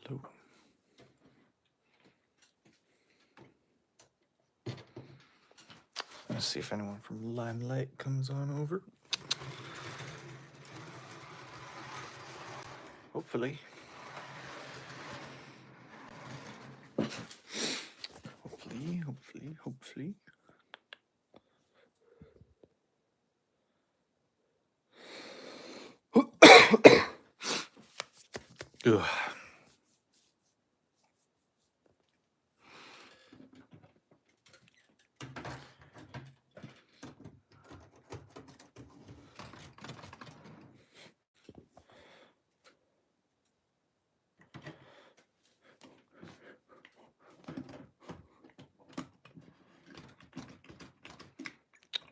Hello. Let's see if anyone from Limelight comes on over. Hopefully. Hopefully. Ugh.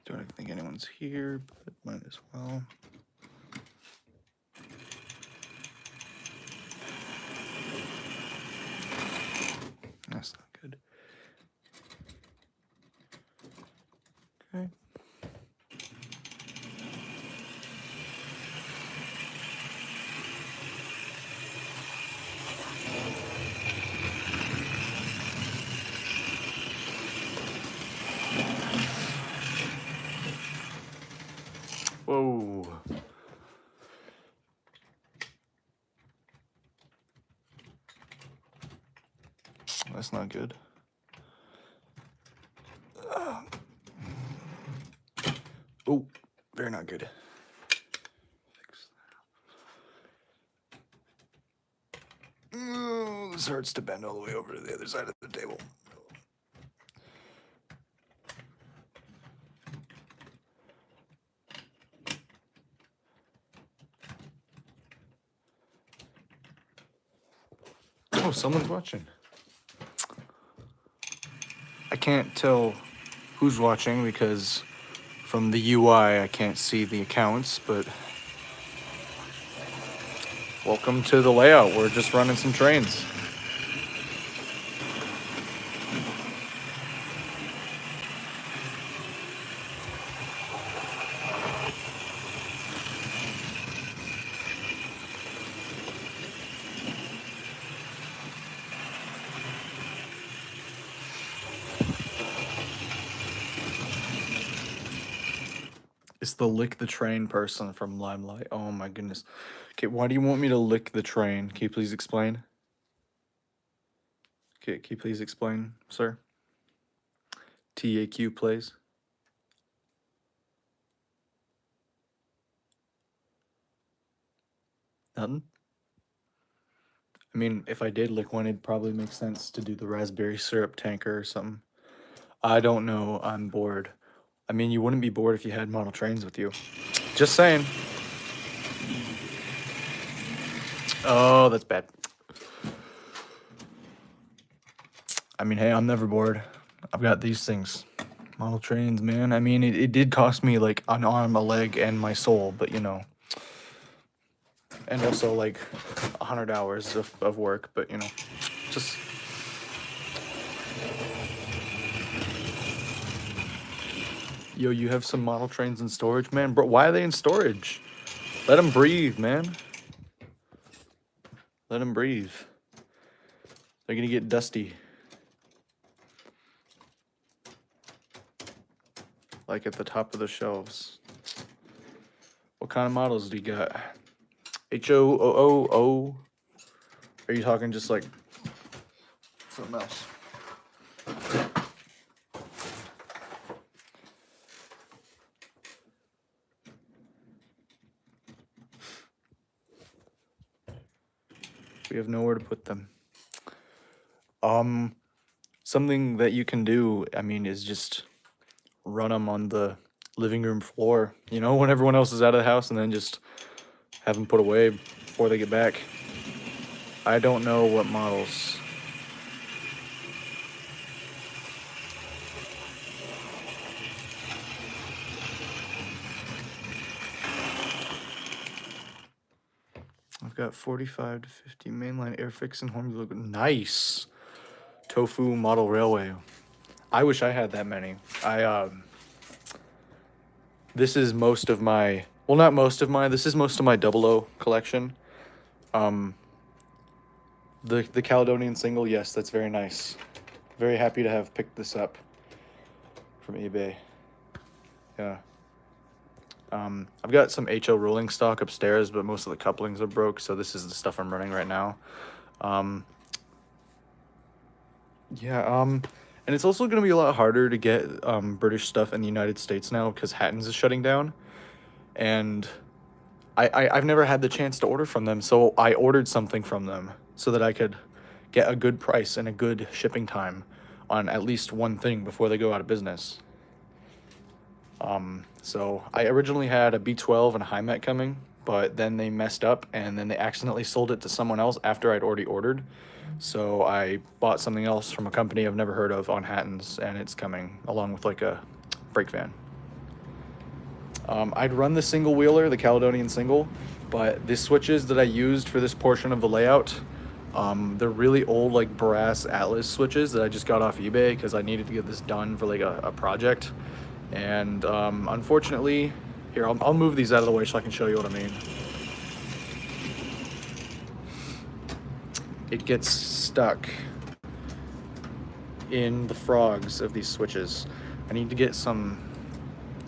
Don't think anyone's here, but might as well. That's not good. Okay. Whoa. That's not good. Oh, very not good. Fix that. Ooh, this hurts to bend all the way over to the other side of the table. Oh, someone's watching. I can't tell who's watching because from the UI I can't see the accounts, but welcome to the layout. We're just running some trains. It's the lick the train person from Limelight. Oh my goodness. Okay, why do you want me to lick the train? Can you please explain? Okay, can you please explain, sir? TAQ plays. Nothing? I mean, if I did lick one, it'd probably make sense to do the raspberry syrup tanker or something. I don't know. I'm bored. I mean, you wouldn't be bored if you had model trains with you. Just saying. Oh, that's bad. I mean, hey, I'm never bored. I've got these things. Model trains, man. I mean, it did cost me like an arm, a leg, and my soul, but you know. And also like 100 hours of work, but you know, just. Yo, you have some model trains in storage, man? Bro, why are they in storage? Let them breathe, man. Let them breathe. They're gonna get dusty. Like at the top of the shelves. What kind of models do you got? HOOO? Are you talking just like something else? We have nowhere to put them. Something that you can do, I mean, is just run them on the living room floor, you know, when everyone else is out of the house, and then just have them put away before they get back. I don't know what models. I've got 45 to 50 mainline Airfix and Hornby. Nice. Tofu model railway. I wish I had that many. This is most of my, well, not most of my, this is most of my 00 collection. The Caledonian single, yes, that's very nice. Very happy to have picked this up from eBay. Yeah. I've got some HO rolling stock upstairs, but most of the couplings are broke, so this is the stuff I'm running right now. Yeah, and it's also going to be a lot harder to get British stuff in the United States now because Hatton's is shutting down. And I've never had the chance to order from them, so I ordered something from them so that I could get a good price and a good shipping time on at least one thing before they go out of business. So I originally had a B12 and a HiMet coming, but then they messed up and then they accidentally sold it to someone else after I'd already ordered. So I bought something else from a company I've never heard of on Hatton's, and it's coming along with like a brake van. I'd run the single wheeler, the Caledonian single, but the switches that I used for this portion of the layout, they're really old like brass Atlas switches that I just got off eBay because I needed to get this done for like a project. And unfortunately, here, I'll move these out of the way so I can show you what I mean. It gets stuck in the frogs of these switches. I need to get some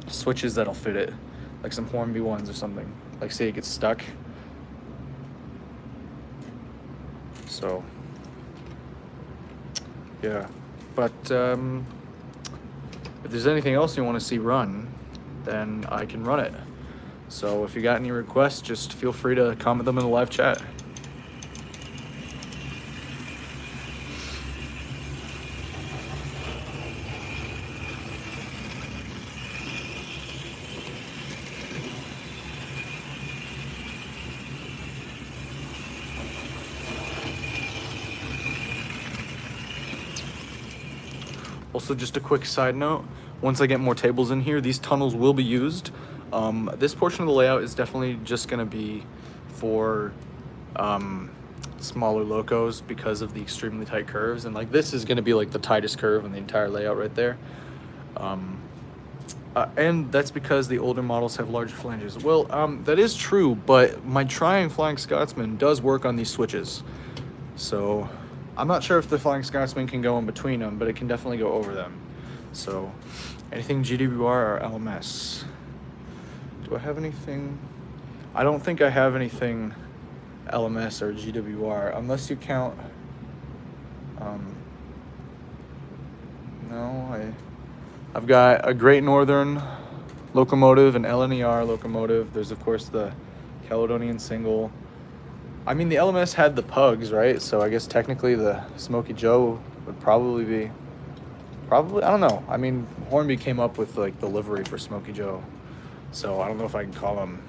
switches that'll fit it, like some Hornby ones or something. Like say it gets stuck. So, yeah. But if there's anything else you want to see run, then I can run it. So if you got any requests, just feel free to comment them in the live chat. Also, just a quick side note, once I get more tables in here, these tunnels will be used. This portion of the layout is definitely just going to be for smaller locos because of the extremely tight curves. And like this is going to be like the tightest curve in the entire layout right there. And that's because the older models have larger flanges. Well, that is true, but my Trying Flying Scotsman does work on these switches. So I'm not sure if the Flying Scotsman can go in between them, but it can definitely go over them. So anything GWR or LMS? Do I have anything? I don't think I have anything LMS or GWR, unless you count, no, I've got a Great Northern locomotive, an LNER locomotive. There's of course the Caledonian single. I mean, the LMS had the pugs, right? So I guess technically the Smokey Joe would probably be, I don't know. I mean, Hornby came up with like the livery for Smokey Joe. So I don't know if I can call them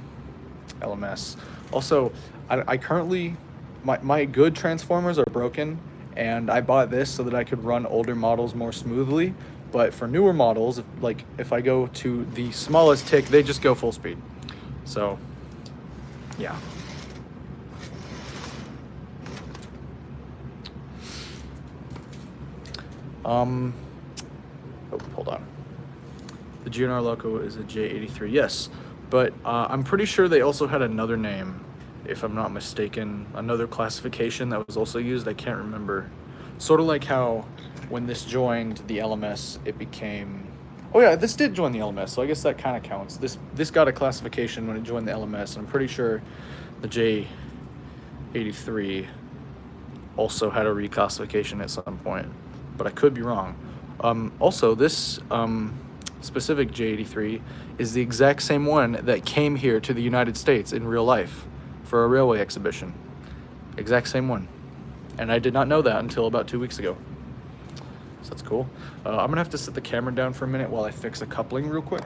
LMS. Also, I currently, my good transformers are broken, and I bought this so that I could run older models more smoothly. But for newer models, if I go to the smallest tick, they just go full speed. So, yeah. Oh, hold on. The GNR Loco is a J83, yes. But I'm pretty sure they also had another name, if I'm not mistaken. Another classification that was also used, I can't remember. Sort of like how when this joined the LMS, it became... Oh yeah, this did join the LMS, so I guess that kind of counts. This got a classification when it joined the LMS, and I'm pretty sure the J83 also had a reclassification at some point, but I could be wrong. Also, this specific J83 is the exact same one that came here to the United States in real life for a railway exhibition. Exact same one. And I did not know that until about 2 weeks ago. So that's cool. I'm gonna have to set the camera down for a minute while I fix a coupling real quick.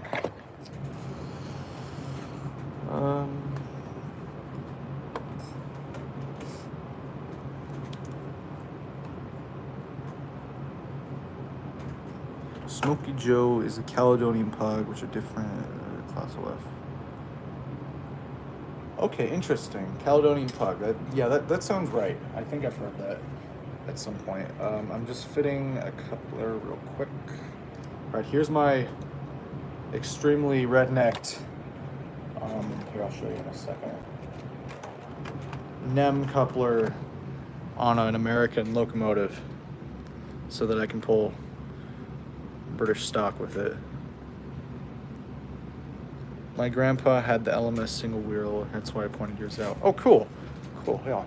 Smokey Joe is a Caledonian pug, which are different class of F. Okay, interesting. Caledonian pug. That sounds right. I think I've heard that at some point. I'm just fitting a coupler real quick. All right, here's my extremely red-necked. Here, I'll show you in a second. NEM coupler on an American locomotive so that I can pull British stock with it. My grandpa had the LMS single wheel, that's why I pointed yours out. Oh, cool. Cool, yeah.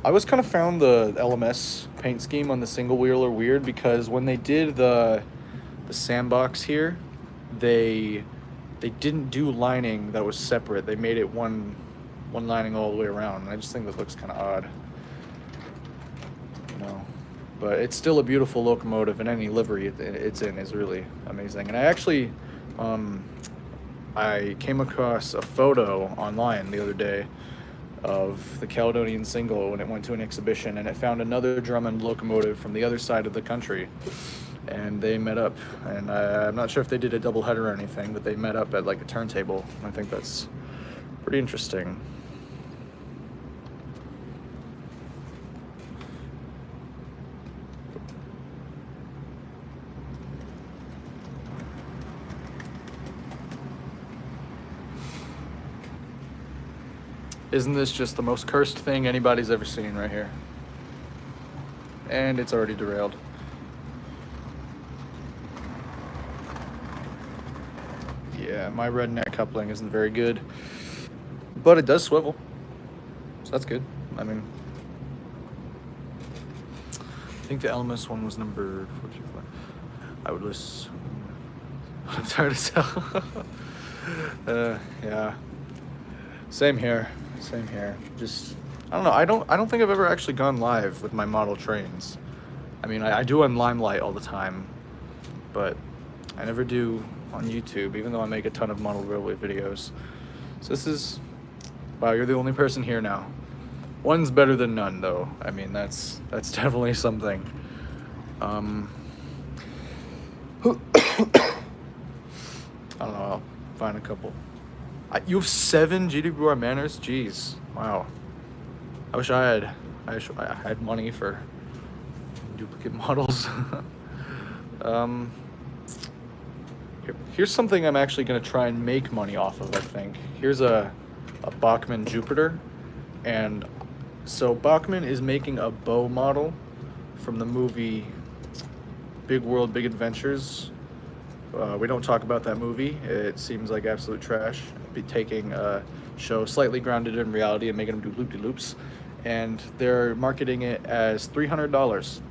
I always kind of found the LMS paint scheme on the single wheeler weird because when they did the sandbox here, they didn't do lining that was separate. They made it one lining all the way around, and I just think that looks kind of odd. You know, but it's still a beautiful locomotive, and any livery it's in is really amazing. And I actually, I came across a photo online the other day of the Caledonian Single when it went to an exhibition, and it found another Drummond locomotive from the other side of the country, and they met up. And I'm not sure if they did a double header or anything, but they met up at like a turntable. I think that's pretty interesting. Isn't this just the most cursed thing anybody's ever seen right here? And it's already derailed. Yeah, my redneck coupling isn't very good, but it does swivel, so that's good. I mean, I think the LMS one was number 44. I would list. It's hard to tell. Yeah. Same here. Same here. Just, I don't know. I don't think I've ever actually gone live with my model trains. I mean, I do on Limelight all the time, but I never do on YouTube, even though I make a ton of model railway videos. So this is, wow, you're the only person here now. One's better than none, though. I mean, that's definitely something. I don't know. I'll find a couple. You have 7 GWR Manors? Jeez, wow. I wish I had money for duplicate models. Here's something I'm actually gonna try and make money off of, I think. Here's a Bachmann Jupiter, and so Bachmann is making a bow model from the movie Big World, Big Adventures. We don't talk about that movie. It seems like absolute trash. Be taking a show slightly grounded in reality and making them do loop-de-loops, and they're marketing it as $300.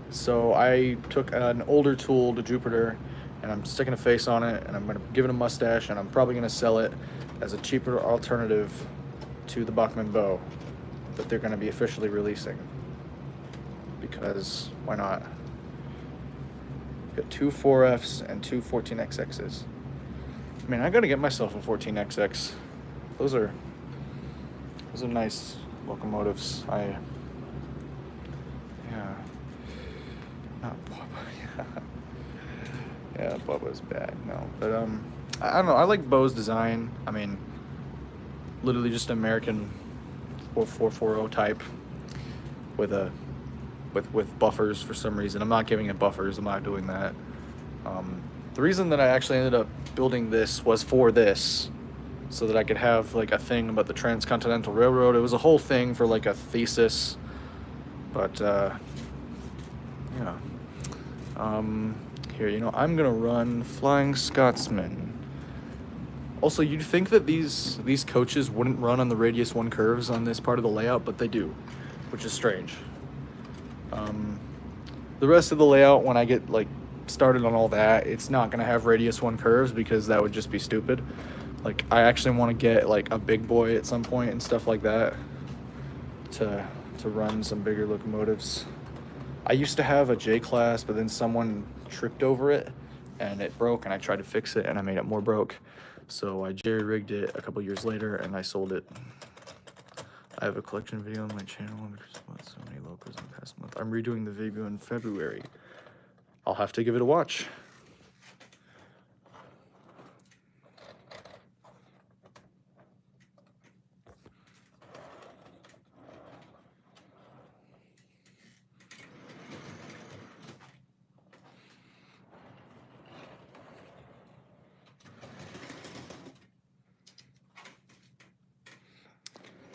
So I took an older tool to Jupiter, and I'm sticking a face on it, and I'm gonna give it a mustache, and I'm probably gonna sell it as a cheaper alternative to the Bachmann bow that they're gonna be officially releasing. Because why not? Got 2 4Fs and 2 14XXs. I mean, I gotta get myself a 14XX. Those are nice locomotives. Yeah. Not Bubba. Yeah, Bubba's bad. No, but I don't know. I like Bo's design. I mean, literally just American 4440 type with buffers for some reason. I'm not giving it buffers. I'm not doing that. The reason that I actually ended up building this was for this, so that I could have like a thing about the Transcontinental Railroad. It was a whole thing for like a thesis, but yeah. Here, you know, I'm gonna run Flying Scotsman. Also, you'd think that these coaches wouldn't run on the radius 1 curves on this part of the layout, but they do, which is strange. The rest of the layout, when I get like started on all that, it's not gonna have radius 1 curves because that would just be stupid. Like, I actually want to get like a big boy at some point and stuff like that to run some bigger locomotives. I used to have a J class, but then someone tripped over it and it broke, and I tried to fix it and I made it more broke. So I jerry-rigged it a couple years later and I sold it. I have a collection video on my channel. There's so many locos in the past month. I'm redoing the video in February. I'll have to give it a watch.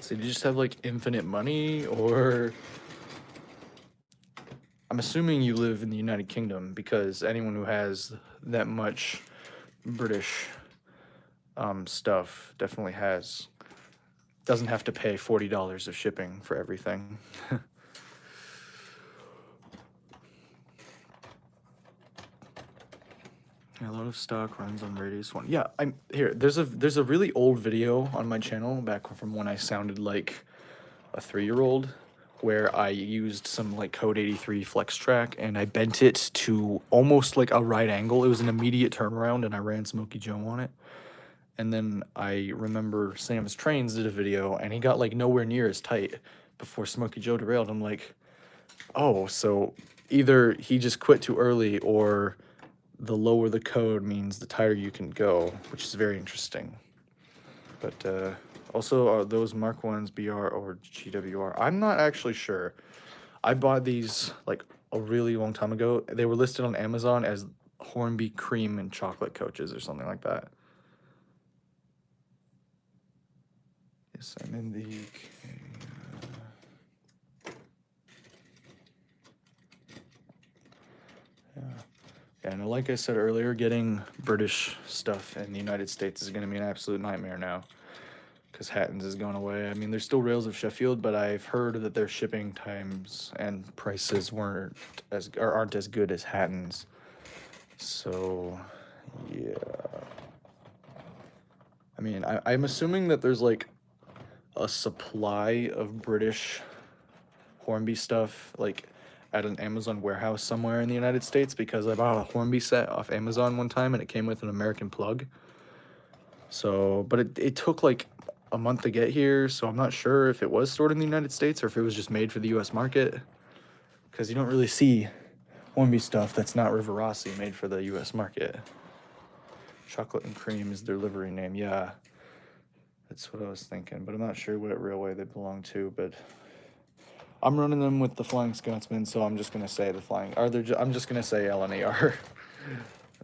So do you just have like infinite money, or I'm assuming you live in the United Kingdom because anyone who has that much British stuff definitely doesn't have to pay $40 of shipping for everything. Yeah, a lot of stock runs on Radius One. Yeah, I'm here. There's a really old video on my channel back from when I sounded like a 3-year-old, where I used some like Code 83 Flex Track and I bent it to almost like a right angle. It was an immediate turnaround and I ran Smokey Joe on it. And then I remember Sam's Trains did a video and he got like nowhere near as tight before Smokey Joe derailed. I'm like, oh, so either he just quit too early or the lower the code means the tighter you can go, which is very interesting. But also, are those Mark 1s BR or GWR? I'm not actually sure. I bought these like a really long time ago. They were listed on Amazon as Hornby cream and chocolate coaches or something like that. Yes, I'm in the UK. Yeah. And like I said earlier, getting British stuff in the United States is going to be an absolute nightmare now because Hatton's is going away. I mean, there's still Rails of Sheffield, but I've heard that their shipping times and prices aren't as good as Hatton's. So, yeah. I mean, I'm assuming that there's like a supply of British Hornby stuff like at an Amazon warehouse somewhere in the United States, because I bought a Hornby set off Amazon one time and it came with an American plug. So, but it took like a month to get here, so I'm not sure if it was stored in the United States or if it was just made for the US market, because you don't really see Hornby stuff that's not River Rossi made for the US market. Chocolate and Cream is their livery name. Yeah, that's what I was thinking, but I'm not sure what railway they belong to. But I'm running them with the Flying Scotsman, so I'm just gonna say I'm just gonna say LNER.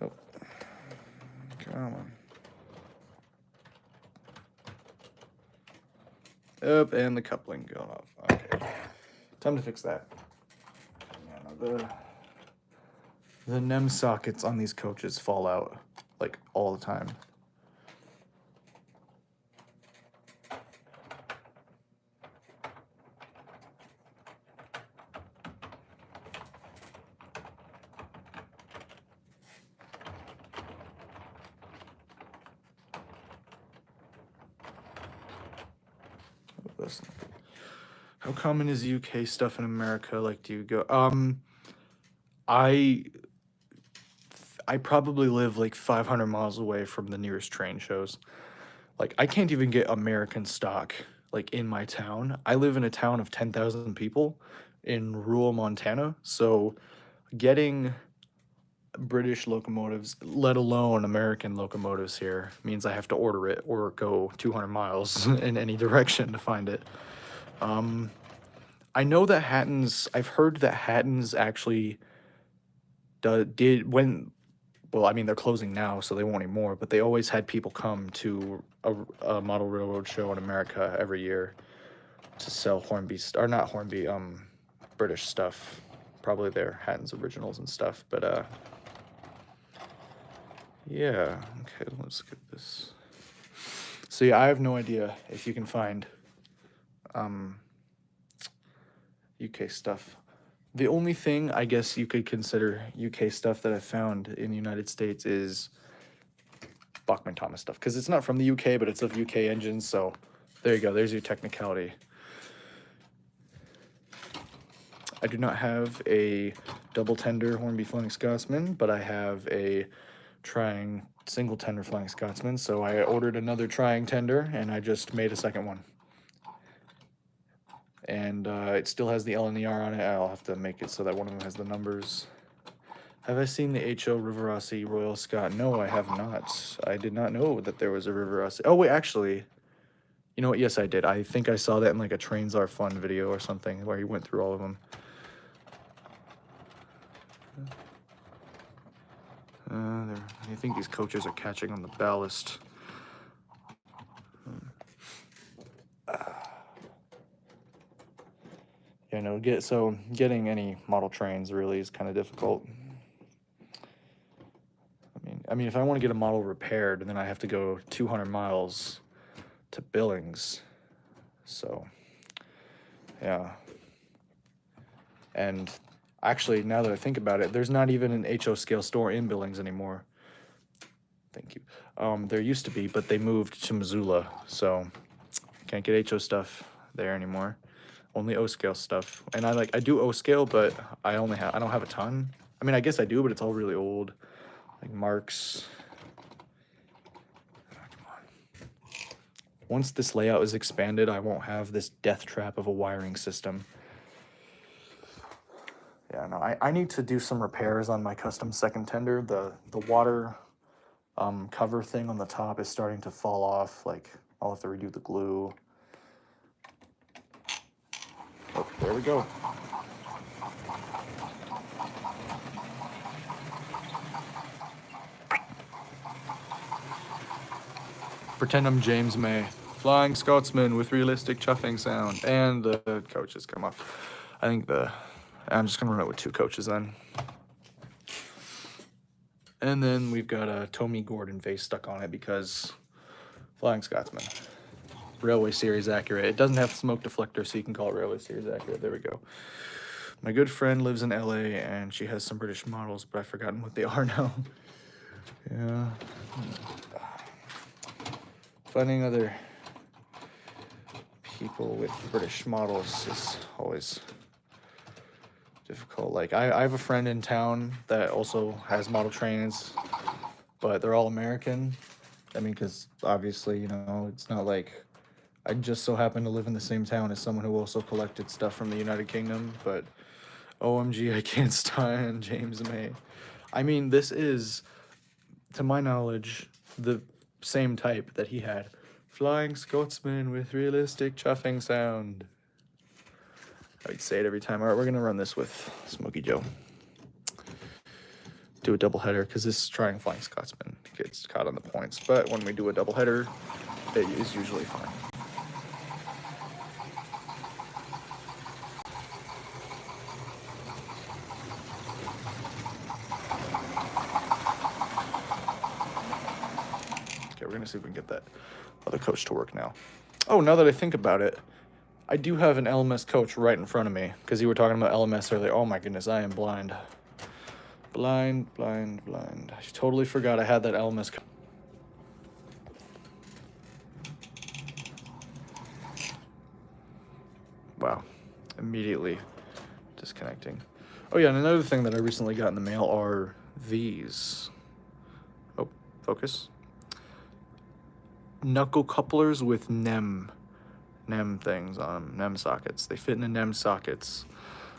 Oh, come on. Up, and the coupling going off. Okay, time to fix that. Yeah, no, the NEM sockets on these coaches fall out like all the time. How common is UK stuff in America? Like, do you go? I probably live like 500 miles away from the nearest train shows. Like, I can't even get American stock like in my town. I live in a town of 10,000 people in rural Montana, so getting British locomotives, let alone American locomotives here, means I have to order it or go 200 miles in any direction to find it. I know that I've heard that Hatton's actually did when, well, I mean, they're closing now, so they won't anymore, but they always had people come to a model railroad show in America every year to sell or not Hornby, British stuff. Probably their Hatton's originals and stuff, but yeah, okay, let's get this. So yeah, I have no idea if you can find UK stuff. The only thing I guess you could consider UK stuff that I found in the United States is Bachman Thomas stuff, because it's not from the UK, but it's of UK engines, so there you go, there's your technicality. I do not have a double tender Hornby Flying Scotsman, but I have a trying single tender Flying Scotsman, so I ordered another trying tender, and I just made a second one. And it still has the LNER on it. I'll have to make it so that one of them has the numbers. Have I seen the HO River Rossi Royal Scot? No, I have not. I did not know that there was a River Rossi. Oh, wait, actually, you know what? Yes, I did. I think I saw that in like a Trains Are Fun video or something where he went through all of them. I think these coaches are catching on the ballast. You know, getting any model trains really is kind of difficult. I mean, if I want to get a model repaired, then I have to go 200 miles to Billings. So, yeah. And actually, now that I think about it, there's not even an HO scale store in Billings anymore. Thank you. There used to be, but they moved to Missoula, so can't get HO stuff there anymore. Only O scale stuff. And I do O scale, but I don't have a ton. I mean, I guess I do, but it's all really old. Like Marks. Once this layout is expanded, I won't have this death trap of a wiring system. Yeah, no, I need to do some repairs on my custom second tender. The water cover thing on the top is starting to fall off. Like, I'll have to redo the glue. Oh, there we go. Pretend I'm James May. Flying Scotsman with realistic chuffing sound. And the coaches come off. I'm just going to run it with 2 coaches then. And then we've got a Tommy Gordon face stuck on it because Flying Scotsman. Railway Series accurate. It doesn't have smoke deflector, so you can call it Railway Series accurate. There we go. My good friend lives in LA, and she has some British models, but I've forgotten what they are now. Yeah. Finding other people with British models is always difficult. Like, I have a friend in town that also has model trains, but they're all American. I mean, because obviously, you know, it's not like I just so happen to live in the same town as someone who also collected stuff from the United Kingdom, but OMG, I can't stand James May. I mean, this is, to my knowledge, the same type that he had. Flying Scotsman with realistic chuffing sound. I'd say it every time. All right, we're going to run this with Smokey Joe. Do a double header, because this trying Flying Scotsman gets caught on the points. But when we do a double header, it is usually fine. Okay, we're going to see if we can get that other coach to work now. Oh, now that I think about it, I do have an LMS coach right in front of me, because you were talking about LMS earlier. Oh my goodness, I am blind. Blind. I totally forgot I had that LMS coach. Wow, immediately disconnecting. Oh yeah, and another thing that I recently got in the mail are these. Oh, focus. Knuckle couplers with NEM things on them, NEM sockets. They fit into NEM sockets.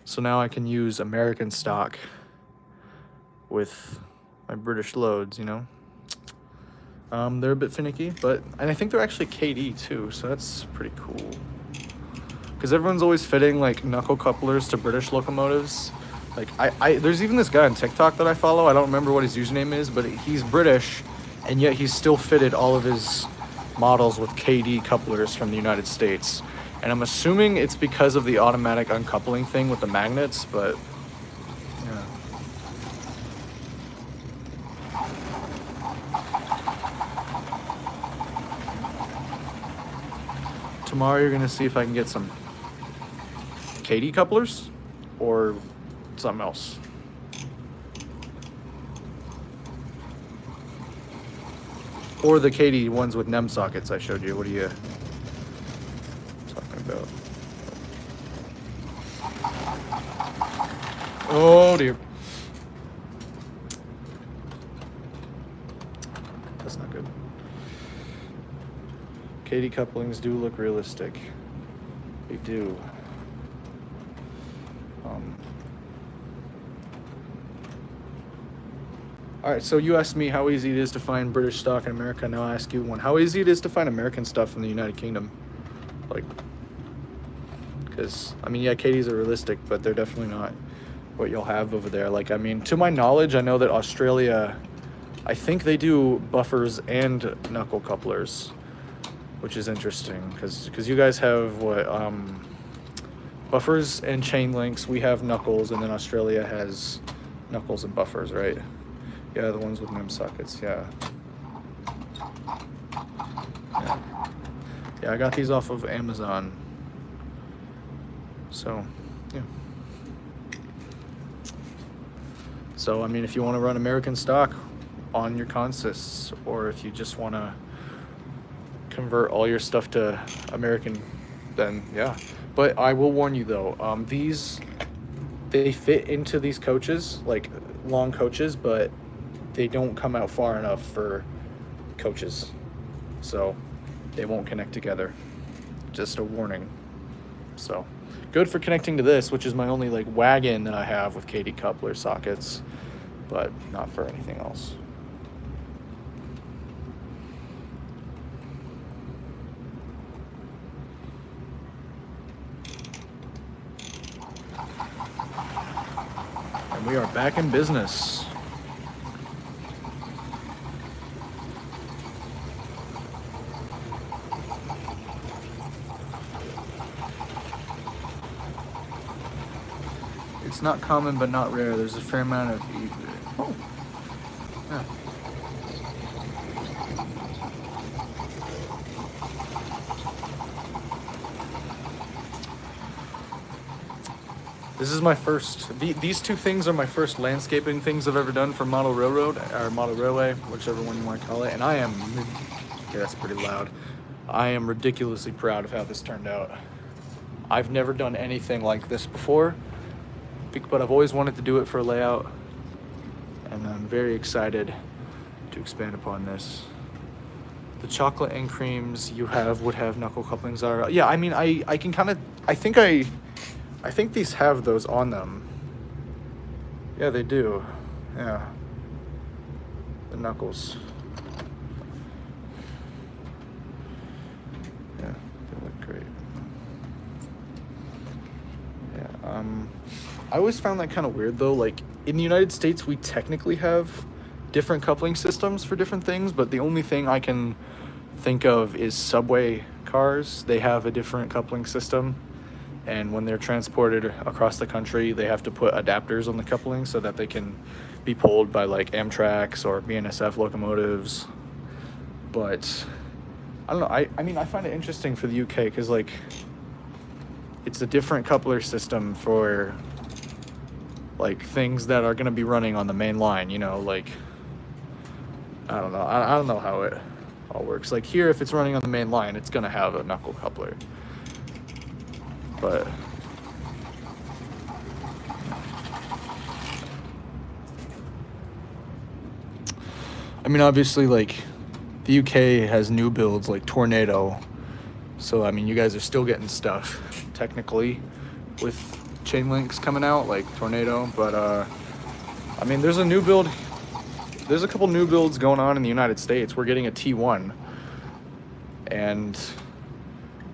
So now I can use American stock with my British loads, you know? They're a bit finicky, and I think they're actually KD too, so that's pretty cool. Because everyone's always fitting like knuckle couplers to British locomotives. Like there's even this guy on TikTok that I follow. I don't remember what his username is, but he's British, and yet he's still fitted all of his models with KD couplers from the United States. And I'm assuming it's because of the automatic uncoupling thing with the magnets, but yeah. Tomorrow you're gonna see if I can get some KD couplers or something else. Or the KD ones with NEM sockets I showed you. What are you talking about? Oh dear. That's not good. KD couplings do look realistic. They do. All right, so you asked me how easy it is to find British stock in America. Now I ask you one. How easy it is to find American stuff in the United Kingdom? Like, because, I mean, yeah, KDs are realistic, but they're definitely not what you'll have over there. Like, I mean, to my knowledge, I know that Australia, I think they do buffers and knuckle couplers, which is interesting, because you guys have, what buffers and chain links. We have knuckles, and then Australia has knuckles and buffers, right? Yeah, the ones with NIM sockets. Yeah. Yeah, I got these off of Amazon. So, yeah. So, I mean, if you want to run American stock on your consists, or if you just want to convert all your stuff to American, then yeah. But I will warn you though, they fit into these coaches, like long coaches, but they don't come out far enough for coaches. So they won't connect together. Just a warning. So good for connecting to this, which is my only like wagon that I have with KD coupler sockets, but not for anything else. And we are back in business. It's not common, but not rare. There's a fair amount of... Oh. Yeah. This is my first... These two things are my first landscaping things I've ever done for Model Railroad, or Model Railway, whichever one you want to call it. And I am... Okay, that's pretty loud. I am ridiculously proud of how this turned out. I've never done anything like this before, but I've always wanted to do it for a layout, and I'm very excited to expand upon this. The chocolate and creams you would have knuckle couplings are, yeah, I mean, I can kind of, I think these have those on them. Yeah, they do. Yeah. The knuckles. Yeah, they look great. Yeah, I always found that kind of weird though. Like in the United States, we technically have different coupling systems for different things, but the only thing I can think of is subway cars. They have a different coupling system, and when they're transported across the country, they have to put adapters on the coupling so that they can be pulled by like Amtrak's or BNSF locomotives. But I don't know. I mean, I find it interesting for the UK because like it's a different coupler system for like things that are going to be running on the main line, you know, like I don't know. I don't know how it all works. Like here, if it's running on the main line, it's going to have a knuckle coupler. But I mean, obviously, like the UK has new builds like Tornado, so I mean, you guys are still getting stuff technically with chain links coming out like Tornado, but I mean, there's a couple new builds going on in the United States. We're getting a T1, and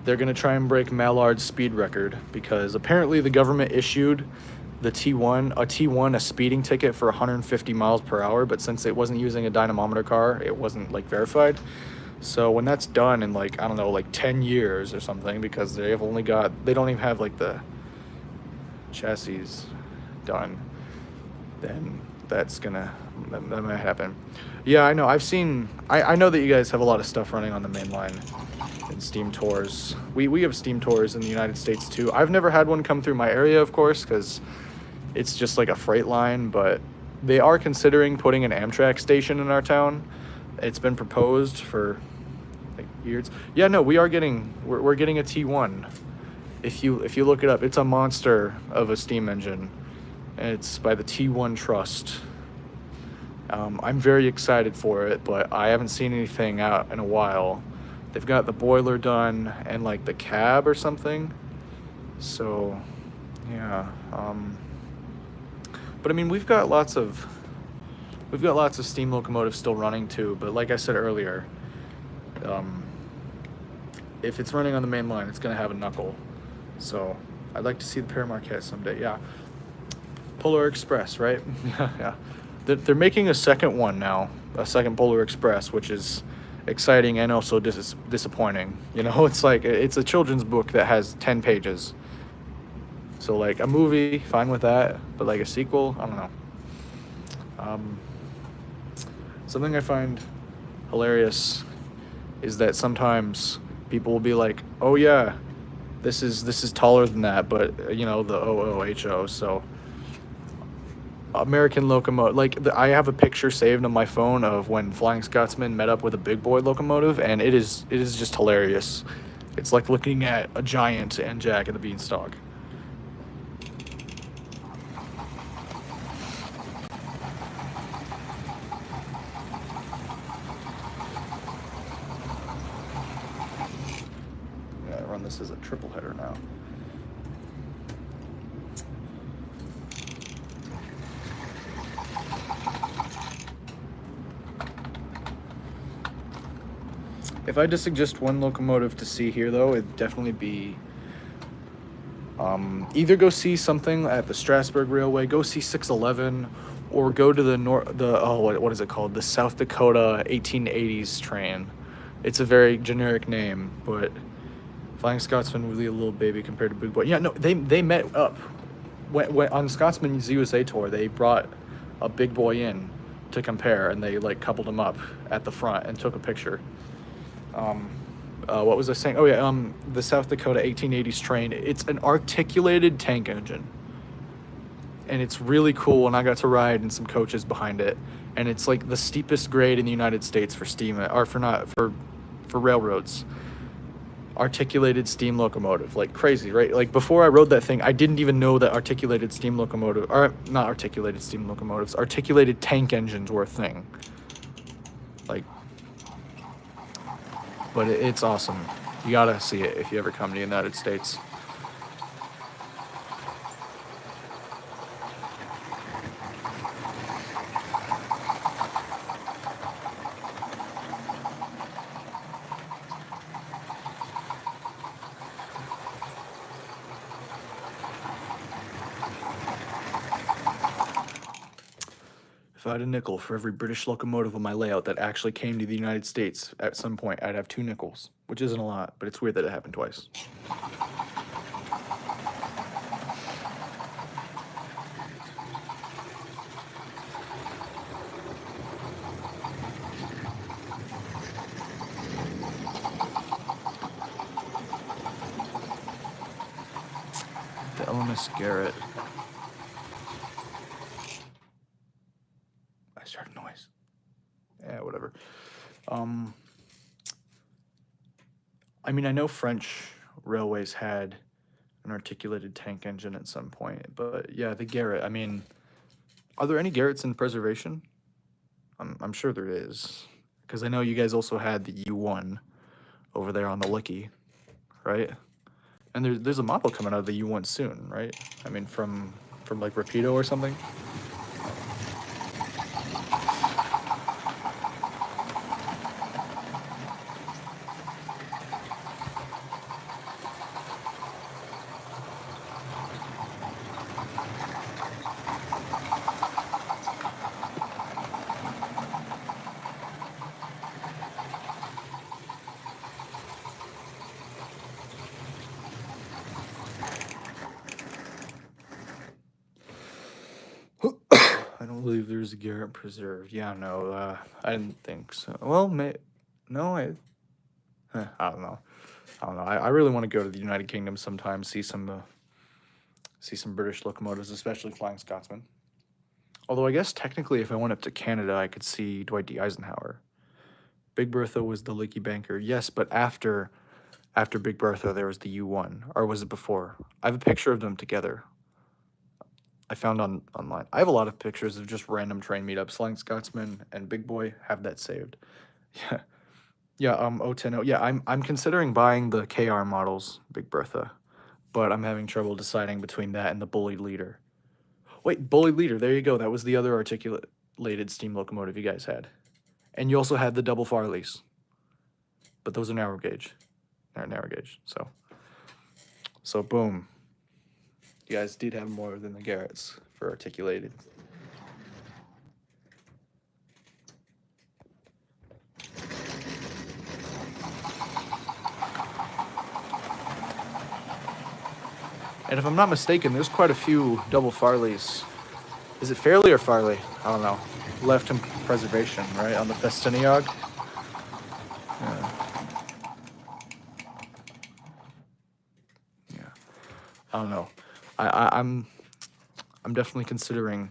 they're going to try and break Mallard's speed record because apparently the government issued the T1 a speeding ticket for 150 miles per hour, but since it wasn't using a dynamometer car, it wasn't like verified. So when that's done in like, I don't know, like 10 years or something, because they don't even have like the chassis done, then that might happen. Yeah, I know. I know that you guys have a lot of stuff running on the main line in Steam Tours. We have Steam Tours in the United States too. I've never had one come through my area, of course, because it's just like a freight line, but they are considering putting an Amtrak station in our town. It's been proposed for like years. Yeah, no, we're getting a T1. If you look it up, it's a monster of a steam engine, and it's by the T1 Trust. I'm very excited for it, but I haven't seen anything out in a while. They've got the boiler done and like the cab or something. So, yeah. But I mean, we've got lots of steam locomotives still running too. But like I said earlier, if it's running on the main line, it's gonna have a knuckle. So I'd like to see the Père Marquette someday. Yeah. Polar Express, right? Yeah. They're making a second one now, a second Polar Express, which is exciting and also disappointing. You know, it's like it's a children's book that has 10 pages. So like a movie, fine with that, but like a sequel, I don't know. Um, Something I find hilarious is that sometimes people will be like, "Oh yeah, this is taller than that," but you know the OOHO. So American locomotive, like I have a picture saved on my phone of when Flying Scotsman met up with a big boy locomotive, and it is just hilarious. It's like looking at a giant and Jack and the Beanstalk. Yeah, I run this as a triple header now. If I had to suggest one locomotive to see here, though, it'd definitely be either go see something at the Strasburg Railway, go see 611, or go to what is it called? The South Dakota 1880s train. It's a very generic name, but Flying Scotsman really a little baby compared to Big Boy. Yeah, no, they met up when on Scotsman's USA tour. They brought a Big Boy in to compare, and they like coupled them up at the front and took a picture. What was I saying? Oh yeah, the South Dakota 1880s train. It's an articulated tank engine, and it's really cool. And I got to ride in some coaches behind it, and it's like the steepest grade in the United States for steam, or for not for railroads. Articulated steam locomotive, like crazy, right? Like before I rode that thing, I didn't even know that articulated steam locomotive, or not articulated steam locomotives, articulated tank engines were a thing. Like, but it's awesome. You gotta see it if you ever come to the United States. If I had a nickel for every British locomotive on my layout that actually came to the United States at some point, I'd have 2 nickels, which isn't a lot, but it's weird that it happened twice. The LMS Garrett. I started noise. Yeah, whatever. I mean, I know French railways had an articulated tank engine at some point, but yeah, the Garrett. I mean, are there any Garretts in preservation? I'm sure there is, because I know you guys also had the U1 over there on the Licky, right? And there's a model coming out of the U1 soon, right? I mean, from like Rapido or something. I don't believe there's a Garrett preserved. Yeah, no, I didn't think so. Well, no, I don't know. I don't know. I really want to go to the United Kingdom sometime, see some British locomotives, especially Flying Scotsman. Although I guess technically, if I went up to Canada, I could see Dwight D. Eisenhower. Big Bertha was the Leaky Banker, yes, but after Big Bertha, there was the U1, or was it before? I have a picture of them together. I found online. I have a lot of pictures of just random train meetups. Flying Scotsman and Big Boy have that saved. Yeah, yeah. 010. Yeah, I'm considering buying the KR models, Big Bertha, but I'm having trouble deciding between that and the Bullied Leader. Wait, Bullied Leader. There you go. That was the other articulated steam locomotive you guys had, and you also had the double Farleys, but those are narrow gauge. Narrow gauge. So boom. You guys did have more than the Garretts for articulated. And if I'm not mistaken, there's quite a few double Farleys. Is it Fairley or Farley? I don't know. Left in preservation, right? On the Festiniog. Yeah. Yeah. I don't know. I'm definitely considering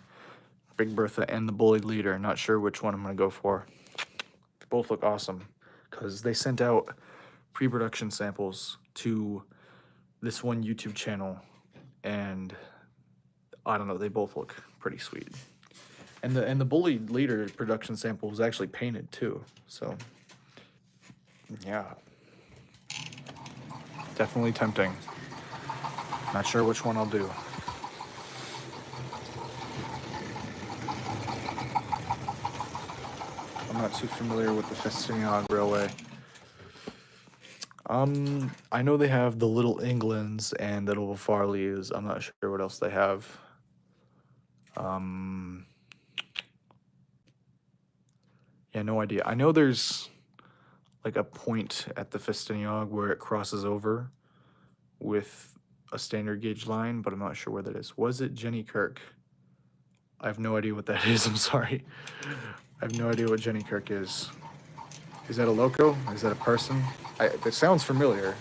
Big Bertha and the Bullied Leader. Not sure which one I'm gonna go for. They both look awesome because they sent out pre-production samples to this one YouTube channel, and I don't know, they both look pretty sweet. And the Bullied Leader production sample was actually painted too, so yeah. Definitely tempting. Not sure which one I'll do. I'm not too familiar with the Festiniog Railway. I know they have the Little Englands and the Little Farleys. I'm not sure what else they have. Yeah, no idea. I know there's like a point at the Festiniog where it crosses over with a standard gauge line, but I'm not sure where that is. Was it Jenny Kirk? I have no idea what that is. I'm sorry. I have no idea what Jenny Kirk is. Is that a loco? Is that a person? It sounds familiar.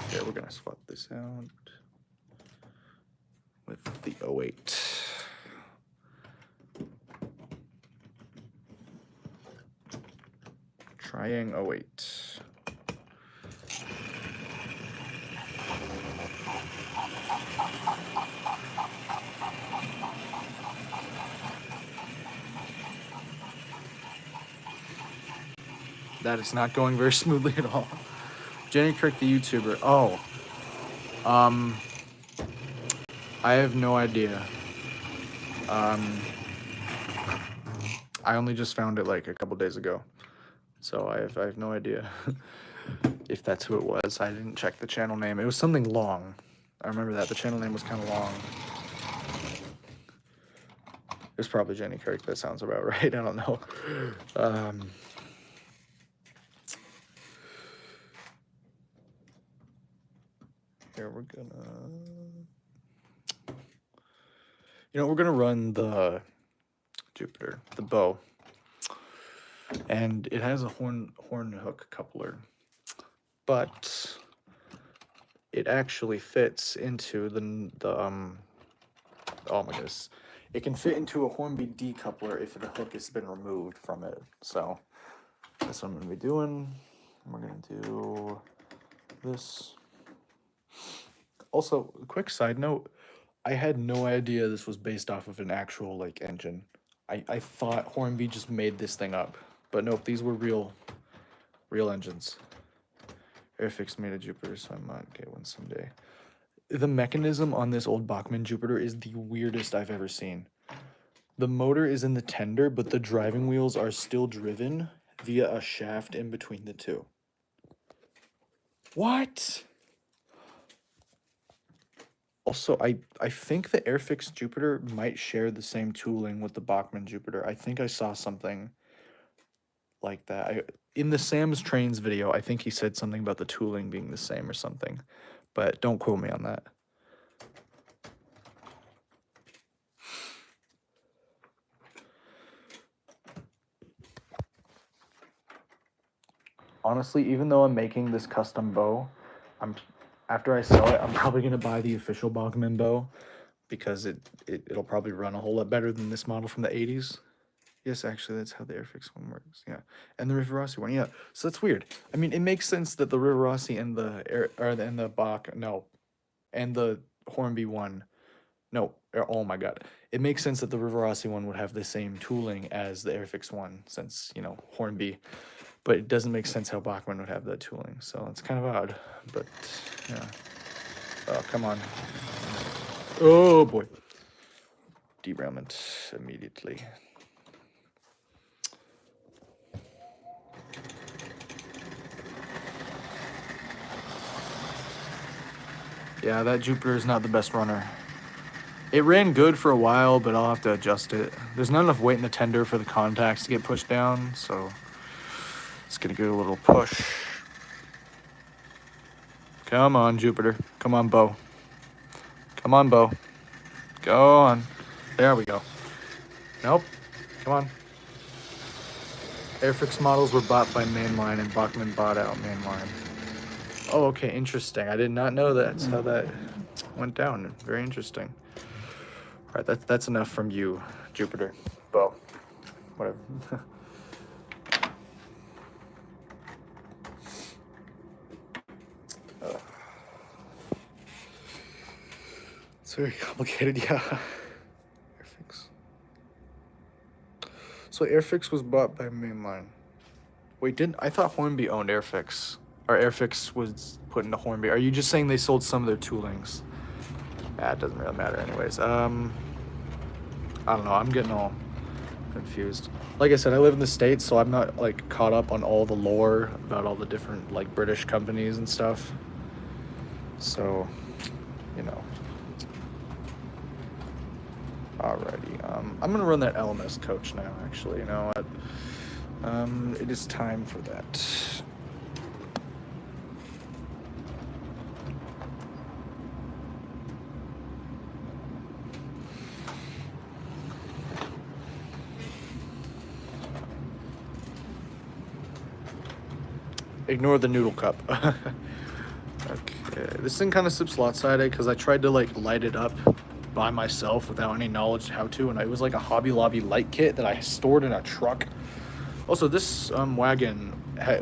Okay, we're gonna swap this out with the 08. Triang 08. That is not going very smoothly at all. Jenny Kirk, the YouTuber. Oh. I have no idea. I only just found it like a couple days ago. So I have no idea if that's who it was. I didn't check the channel name. It was something long. I remember that. The channel name was kind of long. It's probably Jenny Kirk. That sounds about right. I don't know. Here we're gonna... we're gonna run the Jupiter, the bow. And it has a horn hook coupler. But it actually fits into the oh my goodness. It can fit into a Hornby decoupler if the hook has been removed from it. So that's what I'm gonna be doing. We're gonna do this. Also, quick side note, I had no idea this was based off of an actual like engine. I thought Hornby just made this thing up, but nope, these were real engines. Airfix made a Jupiter, so I might get one someday. The mechanism on this old Bachmann Jupiter is the weirdest I've ever seen. The motor is in the tender, but the driving wheels are still driven via a shaft in between the two. What? Also, I think the Airfix Jupiter might share the same tooling with the Bachmann Jupiter. I think I saw something like that. In the Sam's Trains video, I think he said something about the tooling being the same or something, but don't quote me on that. Honestly, even though I'm making this custom bow, after I sell it, I'm probably gonna buy the official Bachmann bow because it'll probably run a whole lot better than this model from the 80s. Yes, actually, that's how the Airfix one works. Yeah, and the Rivarossi one. Yeah, so that's weird. I mean, it makes sense that the Rivarossi and the Bach and the Hornby one. No, oh my god, it makes sense that the Rivarossi one would have the same tooling as the Airfix one, since Hornby. But it doesn't make sense how Bachmann would have that tooling, so it's kind of odd. But yeah. Oh, come on. Oh boy. Derailment immediately. Yeah, that Jupiter is not the best runner. It ran good for a while, but I'll have to adjust it. There's not enough weight in the tender for the contacts to get pushed down, so it's gonna give it a little push. Come on, Jupiter. Come on, Bo. Come on, Bo. Go on. There we go. Nope. Come on. Airfix models were bought by Mainline and Bachmann bought out Mainline. Oh, okay, interesting. I did not know that's how that went down. Very interesting. All right, that's enough from you, Jupiter. Bo. Whatever. It's very complicated, yeah. Airfix. So Airfix was bought by Mainline. Wait, I thought Hornby owned Airfix. Or Airfix was put into Hornby. Are you just saying they sold some of their toolings? It doesn't really matter anyways. I don't know, I'm getting all confused. Like I said, I live in the States, so I'm not like caught up on all the lore about all the different like British companies and stuff. So, you know. Alrighty, I'm gonna run that LMS coach now, actually, you know what? It is time for that. Ignore the noodle cup. Okay, this thing kind of slips lopsided because I tried to like light it up by myself without any knowledge how to, and it was like a Hobby Lobby light kit that I stored in a truck. Also, this wagon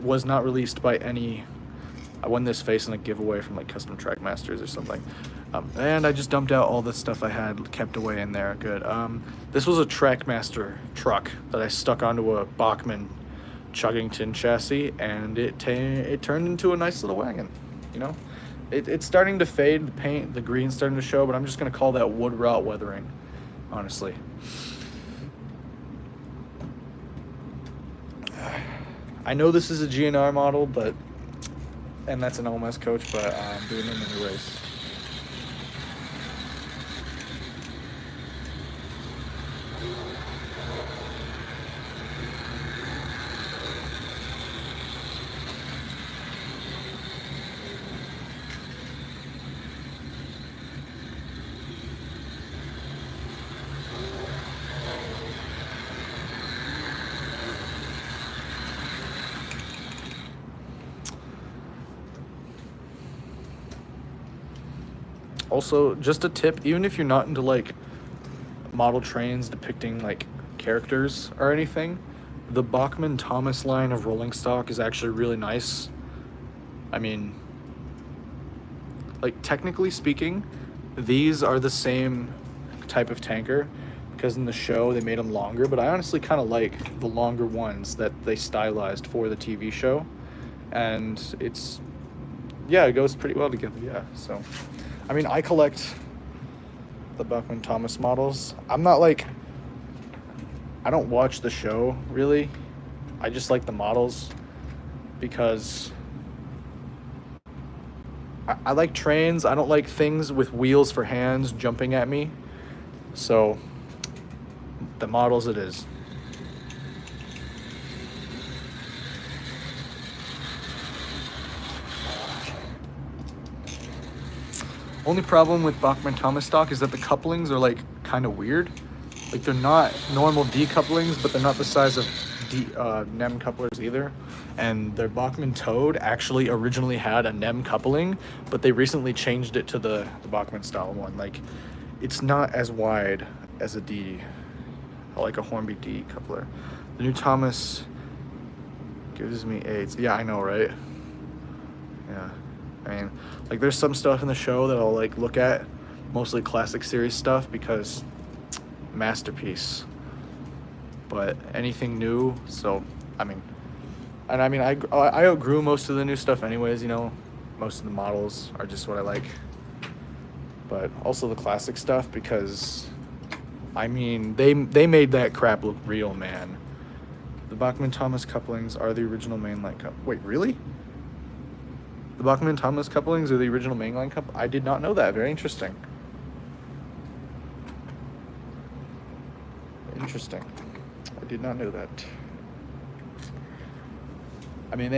was not released by any. I won this face in a giveaway from like Custom Trackmasters or something, and I just dumped out all the stuff I had kept away in there. Good. This was a Trackmaster truck that I stuck onto a Bachmann Chuggington chassis, and it turned into a nice little wagon. You know, it's starting to fade. The paint, the green's starting to show, but I'm just gonna call that wood rot weathering, honestly. I know this is a GNR model, and that's an LMS coach, but I'm doing them anyways. Also, just a tip, even if you're not into like model trains depicting like characters or anything, the Bachmann Thomas line of rolling stock is actually really nice. I mean, like technically speaking, these are the same type of tanker because in the show they made them longer, but I honestly kind of like the longer ones that they stylized for the TV show, and it goes pretty well together. Yeah, so I mean, I collect the Bachmann Thomas models. I don't watch the show, really. I just like the models because I like trains. I don't like things with wheels for hands jumping at me. So, the models it is. Only problem with Bachmann Thomas stock is that the couplings are like kind of weird. Like they're not normal D couplings, but they're not the size of NEM couplers either. And their Bachmann Toad actually originally had a NEM coupling, but they recently changed it to the Bachmann style one. Like it's not as wide as a D, like a Hornby D coupler. The new Thomas gives me 8s. Yeah, I know, right? Yeah. I mean, like there's some stuff in the show that I'll like look at, mostly classic series stuff because masterpiece. But anything new, so I outgrew most of the new stuff anyways, you know. Most of the models are just what I like. But also the classic stuff because I mean, they made that crap look real, man. The Bachmann Thomas couplings are the original mainline Wait, really? The Bachmann Thomas couplings are the original mainline couplings? I did not know that. Very interesting. Interesting. I did not know that. I mean,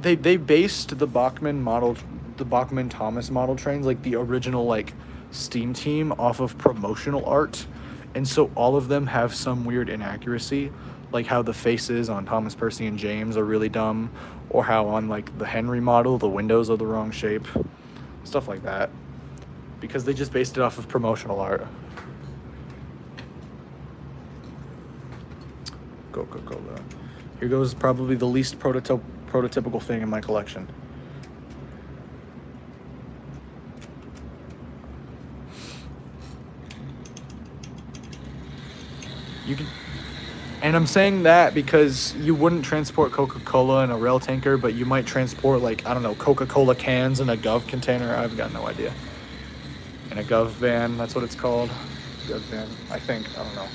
they based the Bachmann model the Bachman Thomas model trains, like the original like Steam team, off of promotional art, and so all of them have some weird inaccuracy, like how the faces on Thomas, Percy, and James are really dumb, or how on like the Henry model the windows are the wrong shape, stuff like that, because they just based it off of promotional art. Coca-Cola. Here goes probably the least prototypical thing in my collection. You can, and I'm saying that because you wouldn't transport Coca-Cola in a rail tanker, but you might transport like, I don't know, Coca-Cola cans in a Gov container. I've got no idea. In a Gov van, that's what it's called. Gov van, I think. I don't know.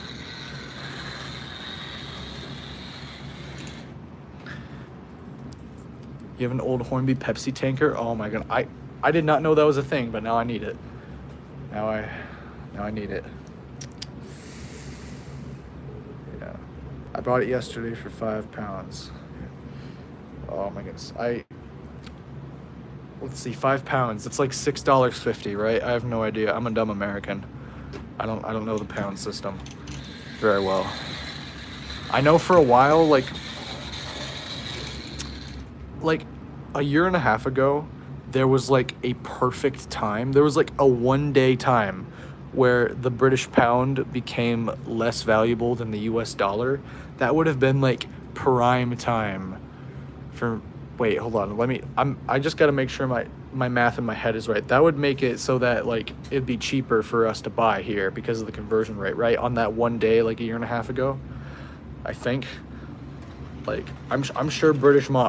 You have an old Hornby Pepsi tanker? Oh my god, I did not know that was a thing, but now I need it. Now I need it. Yeah, I bought it yesterday for £5. Oh my goodness, let's see, £5. It's like $6.50, right? I have no idea. I'm a dumb American. I don't know the pound system very well. I know for a while, like a year and a half ago, there was like a perfect time. There was like a 1 day time where the British pound became less valuable than the US dollar. That would have been like prime time for, wait, hold on. I just got to make sure my math in my head is right. That would make it so that like it'd be cheaper for us to buy here because of the conversion rate, right? On that 1 day, like a year and a half ago, I think. Like I'm sure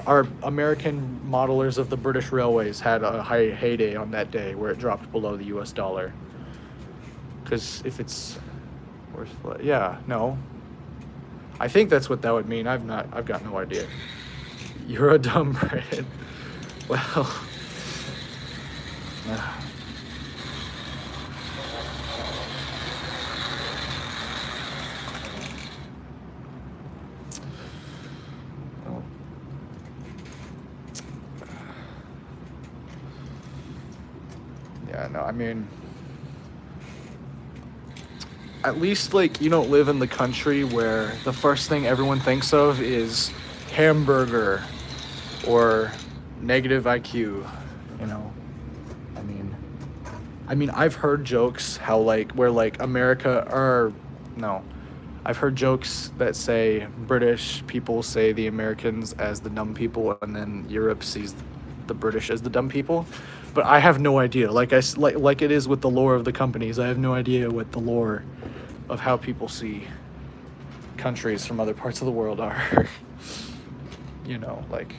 our American modelers of the British Railways had a high heyday on that day where it dropped below the US dollar. Because if it's worth, yeah, no, I think that's what that would mean. I've got no idea. You're a dumb Brit. Well, yeah, no, I mean, at least like you don't live in the country where the first thing everyone thinks of is hamburger or negative IQ, you know. I mean I've heard jokes how like where like America or no. I've heard jokes that say British people say the Americans as the dumb people and then Europe sees the British as the dumb people. But I have no idea. Like it is with the lore of the companies. I have no idea what the lore of how people see countries from other parts of the world are. You know, like,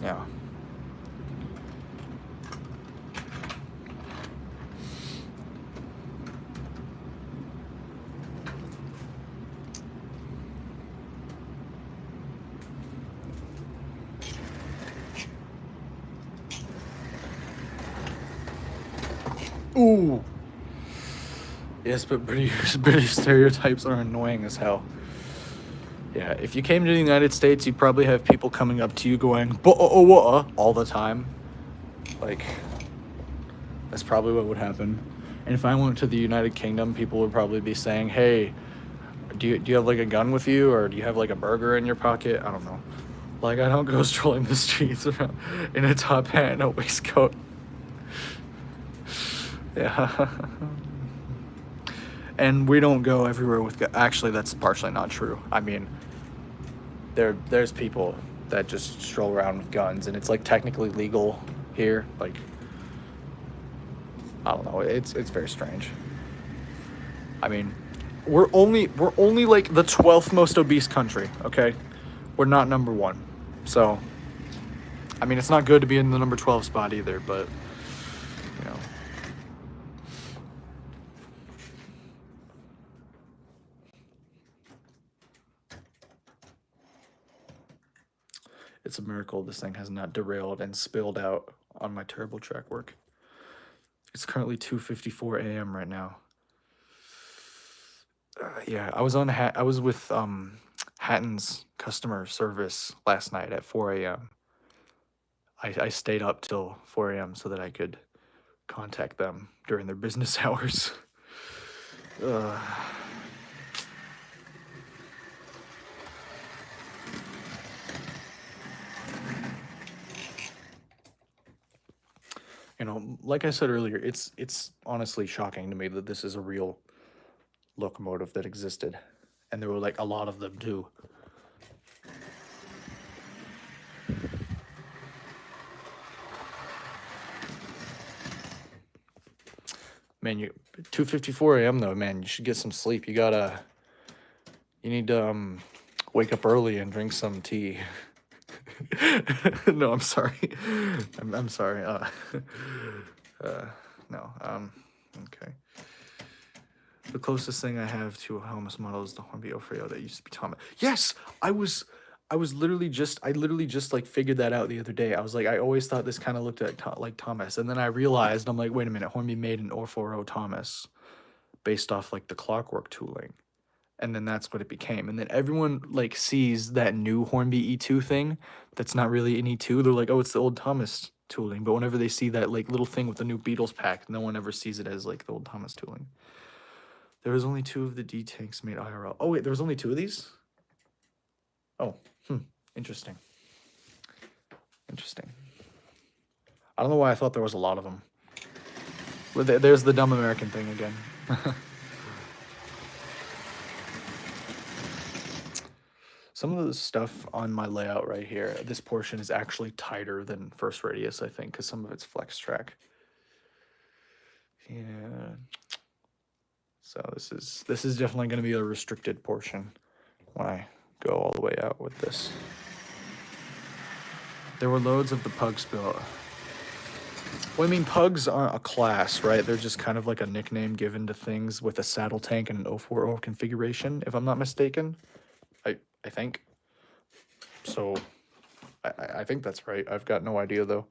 yeah. Ooh. Yes, but British stereotypes are annoying as hell. Yeah, if you came to the United States, you'd probably have people coming up to you going, all the time. Like, that's probably what would happen. And if I went to the United Kingdom, people would probably be saying, hey, do you have like a gun with you, or do you have like a burger in your pocket? I don't know. Like, I don't go strolling the streets around in a top hat and a waistcoat. Yeah. And we don't go everywhere with actually, that's partially not true. I mean, there's people that just stroll around with guns, and it's like technically legal here. Like, I don't know. It's very strange. I mean, we're only like the 12th most obese country. Okay, we're not number one. So, I mean, it's not good to be in the number 12 spot either. But you know. It's a miracle this thing has not derailed and spilled out on my turbo track work. It's currently 2:54 a.m. right now. Yeah, I was with Hatton's customer service last night at 4 a.m. I stayed up till 4 a.m. so that I could contact them during their business hours. Ugh. You know, like I said earlier, it's honestly shocking to me that this is a real locomotive that existed, and there were like a lot of them too. Man, you 2:54 a.m. though, man. You should get some sleep. You need to wake up early and drink some tea. No, I'm sorry. I'm sorry. No. Okay. The closest thing I have to a Helmus model is the Hornby Ofreo that used to be Thomas. Yes, I literally just like figured that out the other day. I was like, I always thought this kind of looked like Thomas, and then I realized I'm like, wait a minute, Hornby made an Orfeo Thomas based off like the clockwork tooling, and then that's what it became. And then everyone like sees that new Hornby E2 thing that's not really an E2. They're like, oh, it's the old Thomas tooling. But whenever they see that like little thing with the new Beatles pack, no one ever sees it as like the old Thomas tooling. There was only 2 of the D tanks made IRL. Oh wait, there was only 2 of these? Oh, interesting. Interesting. I don't know why I thought there was a lot of them. Well, there's the dumb American thing again. Some of the stuff on my layout right here, this portion is actually tighter than First Radius, I think, because some of it's flex track. Yeah. So this is definitely going to be a restricted portion when I go all the way out with this. There were loads of the pugs built. Well, I mean, pugs aren't a class, right? They're just kind of like a nickname given to things with a saddle tank and an 040 configuration, if I'm not mistaken. I think. So, I think that's right. I've got no idea, though.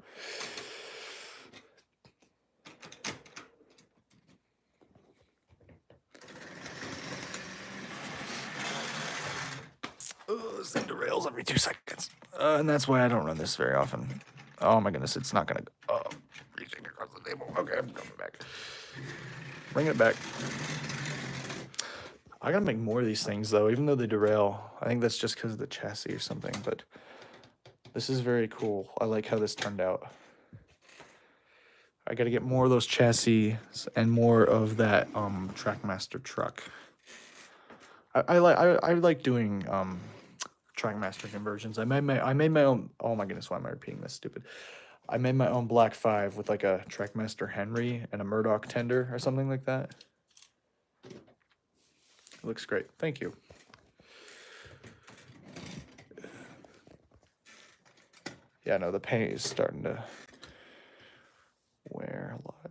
This thing derails every 2 seconds. And that's why I don't run this very often. Oh my goodness, it's not gonna... reaching across the table. Okay, I'm coming back. Bring it back. I gotta make more of these things, though, even though they derail. I think that's just because of the chassis or something, but... This is very cool. I like how this turned out. I gotta get more of those chassis and more of that Trackmaster truck. I like doing Trackmaster conversions. I made my own. Oh my goodness, why am I repeating this? Stupid. I made my own Black 5 with like a Trackmaster Henry and a Murdoch tender or something like that. It looks great. Thank you. Yeah, no, the paint is starting to wear a lot.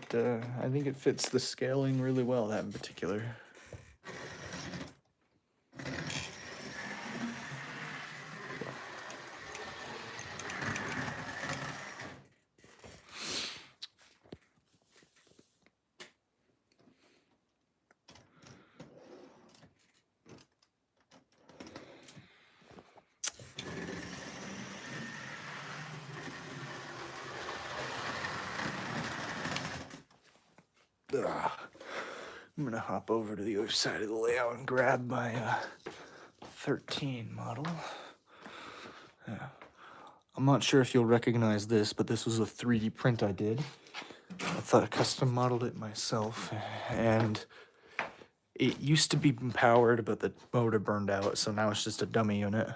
But, I think it fits the scaling really well, that in particular. I'm gonna hop over to the other side of the layout and grab my 13 model. I'm not sure if you'll recognize this, but this was a 3D print I did. I thought I custom modeled it myself, and it used to be powered, but the motor burned out, so now it's just a dummy unit.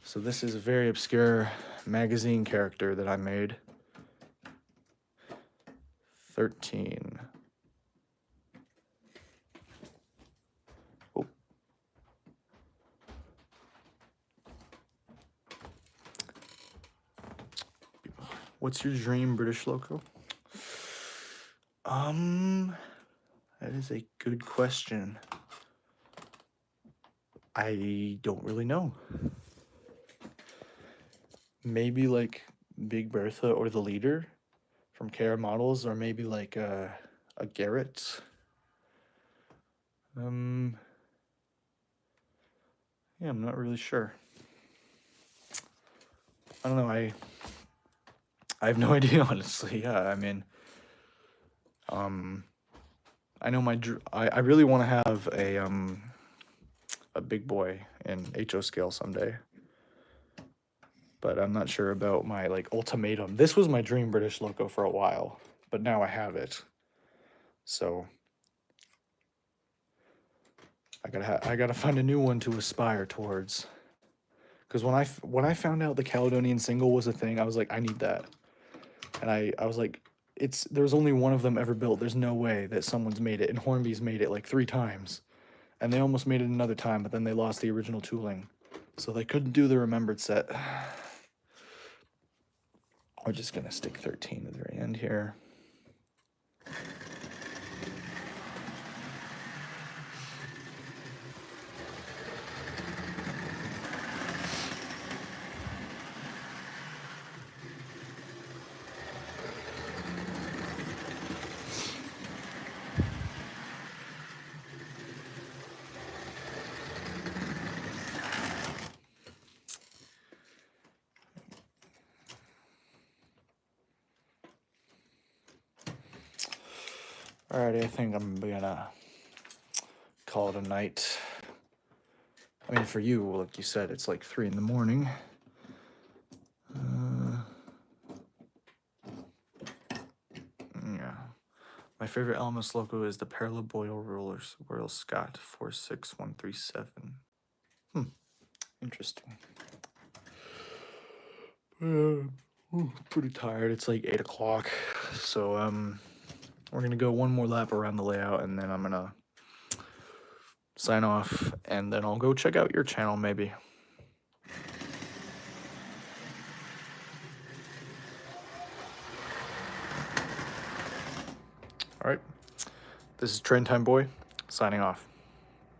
So this is a very obscure magazine character that I made. 13. Oh. What's your dream British loco? That is a good question. I don't really know. Maybe like Big Bertha or the Leader from Kara Models, or maybe like a Garrett. Yeah, I'm not really sure. I don't know. I have no idea, honestly. Yeah, I mean, um, I know I really want to have a big boy in HO scale someday, but I'm not sure about my like ultimatum. This was my dream British loco for a while, but now I have it. So I gotta find a new one to aspire towards. Because when I found out the Caledonian single was a thing, I was like, I need that. And I was like, there's only one of them ever built. There's no way that someone's made it. And Hornby's made it like 3 times. And they almost made it another time, but then they lost the original tooling. So they couldn't do the remembered set. We're just gonna stick 13 at the very end here. Alrighty, I think I'm gonna call it a night. I mean, for you, like you said, it's like 3 in the morning. Yeah. My favorite Alamos loco is the Parallel Boyle Royal Scott 46137. Interesting. Pretty tired. It's like 8 o'clock. So, we're gonna go one more lap around the layout and then I'm gonna sign off and then I'll go check out your channel maybe. All right. This is Train Time Boy signing off.